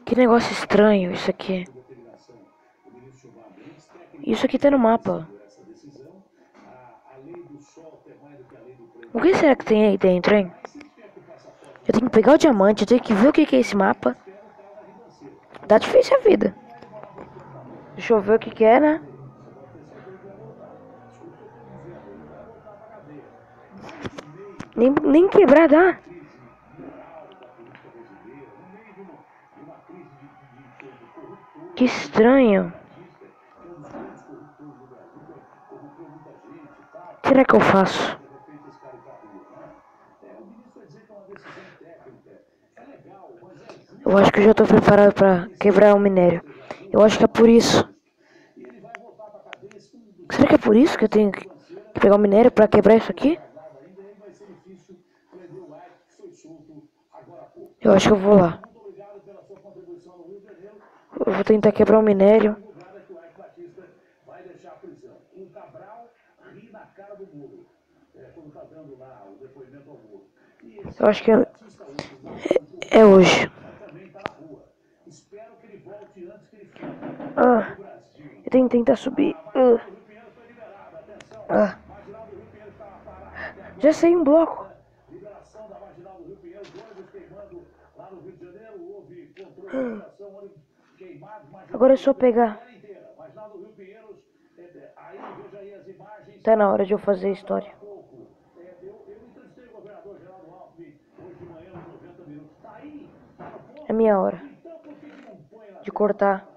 Que negócio estranho isso aqui. Isso aqui tá no mapa. O que será que tem aí dentro, hein? Eu tenho que pegar o diamante, eu tenho que ver o que é esse mapa. Tá difícil a vida. Deixa eu ver o que é, né? Nem quebrar dá. Que estranho. O que será que eu faço? Eu acho que eu já tô preparado pra quebrar o minério. Eu acho que é por isso. Será que é por isso que eu tenho que pegar o minério pra quebrar isso aqui? Eu acho que eu vou lá. Eu vou tentar quebrar o minério. Eu acho que é hoje. Ah, eu tenho que tentar subir. Já sei um bloco. Agora é só pegar. Tá na hora de eu fazer a história. É minha hora de cortar.